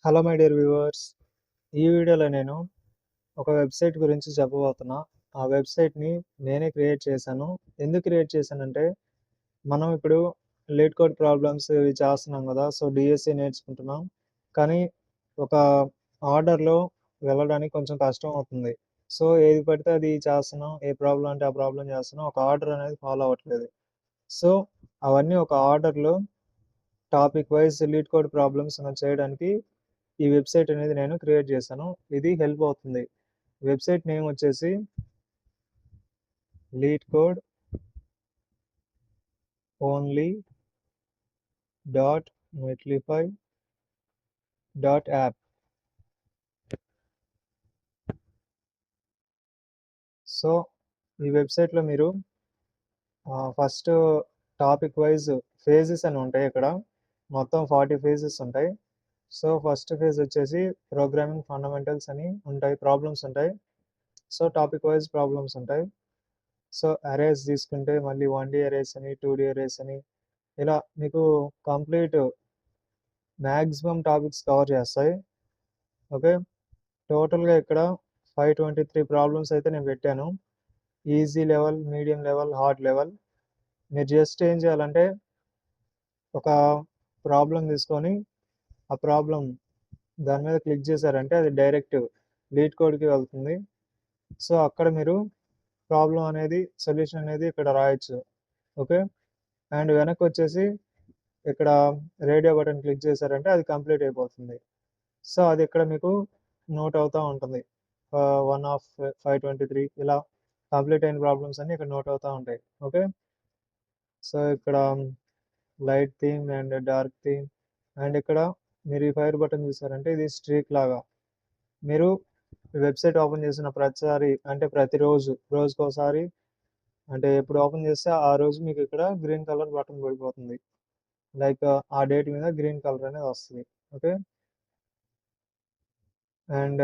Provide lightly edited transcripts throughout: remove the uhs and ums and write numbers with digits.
Hello my dear viewers. ఈ వీడియోలో నేను ఒక వెబ్‌సైట్ గురించి చెప్పబోతున్నా. ఆ వెబ్‌సైట్‌ని నేనే క్రియేట్ చేశాను. ఎందుకు క్రియేట్ చేశానంటే, మనం ఇప్పుడు లీడ్ కోడ్ ప్రాబ్లమ్స్ ఇవి చేస్తున్నాం గదా! సో, డీఎస్సీ నేర్చుకుంటున్నాం. కానీ ఒక ఆర్డర్‌లో వెళ్ళడానికి కొంచెం కష్టం అవుతుంది. సో, ఏది పడితే అది చేస్తున్నాం. ఏ ప్రాబ్లమ్ అంటే ఆ ప్రాబ్లమ్ చేస్తున్నాం. ఒక ఆర్డర్ అనేది ఫాలో అవ్వట్లేదు. సో, అవన్నీ ఒక ఆర్డర్‌లో topic wise lead code problems మనం చేయడానికి ఈ వెబ్‌సైట్ అనేది నేను క్రియేట్ చేశాను. ఇది హెల్ప్ అవుతుంది. వెబ్‌సైట్ నేమ్ వచ్చేసి lead only dot Netlify dot app. So, ఈ వెబ్‌సైట్‌లో మీరు ఫస్ట్ టాపిక్ వైస్ ఫేజెస్ అని ఉంటాయి ఇక్కడ. మొత్తం 40 ఫేజెస్ ఉంటాయి. సో, ఫస్ట్ ఫేజ్ వచ్చేసి ప్రోగ్రామింగ్ ఫండమెంటల్స్ అని ఉంటాయి. ప్రాబ్లమ్స్ ఉంటాయి. సో, టాపిక్ వైస్ ప్రాబ్లమ్స్ ఉంటాయి. సో, అరేస్ తీసుకుంటే మళ్ళీ 1 డీ అరేస్ అని, 2 డీ అరేస్ అని ఇలా మీకు కంప్లీట్ మాక్సిమం టాపిక్స్ కవర్ చేస్తాయి. ఓకే. టోటల్‌గా ఇక్కడ 523 ప్రాబ్లమ్స్ అయితే నేను పెట్టాను. Easy level, medium level, hard level. మీరు జస్ట్ ఏం చేయాలంటే ఒక ప్రాబ్లమ్ తీసుకొని, ఆ ప్రాబ్లమ్ దాని మీద క్లిక్ చేశారంటే అది డైరెక్ట్ లీడ్ కోడ్‌కి వెళ్తుంది. సో, అక్కడ మీరు ప్రాబ్లమ్ అనేది సొల్యూషన్ అనేది ఇక్కడ రాయొచ్చు. ఓకే. అండ్ వెనక్కొచ్చేసి ఇక్కడ రేడియో బటన్ క్లిక్ చేశారంటే అది కంప్లీట్ అయిపోతుంది. సో, అది ఇక్కడ మీకు నోట్ అవుతా ఉంటుంది. 1 ఆఫ్ 523 ఇలా కంప్లీట్ అయిన ప్రాబ్లమ్స్ అన్నీ ఇక్కడ నోట్ అవుతా ఉంటాయి. ఓకే. సో, ఇక్కడ light theme and dark theme and ఇక్కడ మీరు ఈ ఫైర్ బటన్ చూసారంటే ఇది స్ట్రీక్ లాగా. మీరు వెబ్‌సైట్ ఓపెన్ చేసిన ప్రతిసారి అంటే ప్రతిరోజు రోజుకోసారి అంటే ఎప్పుడు ఓపెన్ చేస్తే ఆ రోజు మీకు ఇక్కడ గ్రీన్ కలర్ బటన్ పడిపోతుంది. లైక్ ఆ డేట్ మీద గ్రీన్ కలర్ అనేది వస్తది. ఓకే. అండ్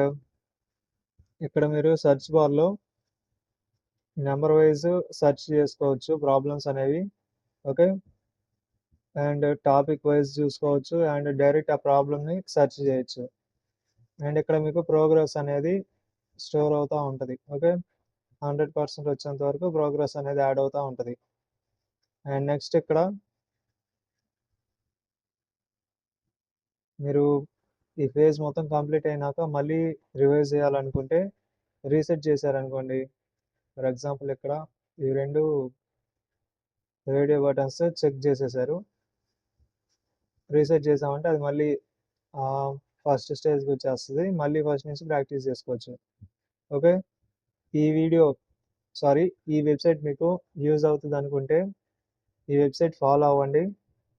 ఇక్కడ మీరు సెర్చ్ బార్‌లో నంబర్ వైస్ సెర్చ్ చేసుకోవచ్చు ప్రాబ్లమ్స్ అనేవి. ఓకే. అండ్ టాపిక్ వైస్ చూసుకోవచ్చు. అండ్ డైరెక్ట్ ఆ ప్రాబ్లమ్‌ని సెర్చ్ చేయొచ్చు. అండ్ ఇక్కడ మీకు ప్రోగ్రెస్ అనేది స్టోర్ అవుతా ఉంటది. ఓకే. 100% వచ్చేంత వరకు ప్రోగ్రెస్ అనేది యాడ్ అవుతా ఉంటది. అండ్ నెక్స్ట్ ఇక్కడ మీరు ఈ ఫేజ్ మొత్తం కంప్లీట్ అయినాక మళ్ళీ రివైజ్ చేయాలనుకుంటే రీసెట్ చేశారనుకోండి. ఫర్ ఎగ్జాంపుల్ ఇక్కడ ఈ 2 రేడియో బటన్స్ చెక్ చేసేసారు. రీసెట్ చేసామంటే అది మళ్ళీ ఫస్ట్ స్టేజ్‌కొచ్చేస్తది. మళ్ళీ ఫస్ట్ నుంచి ప్రాక్టీస్ చేసుకోవచ్చు. ఓకే. ఈ వీడియో సారీ ఈ వెబ్‌సైట్ మీకు యూజ్ అవుతదనుకుంటే ఈ వెబ్‌సైట్ ఫాలో అవ్వండి.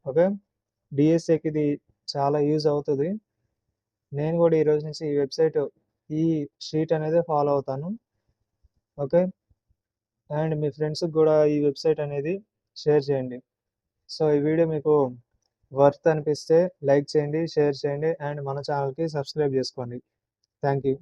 ఓకే. డీఎస్ఏకి ఇది చాలా యూజ్ అవుతది. నేను గూడా ఈ రోజు నుంచి ఈ వెబ్‌సైట్ ఈ షీట్ అనేదే ఫాలో అవుతాను. ఓకే. అండ్ మీ ఫ్రెండ్స్‌కి గూడా ఈ వెబ్‌సైట్ అనేది షేర్ చేయండి. సో, ఈ వీడియో మీకు వర్త్ అనిపిస్తే లైక్ చేయండి, షేర్ చేయండి అండ్ మన ఛానెల్‌కి సబ్స్క్రైబ్ చేసుకోండి. Thank you.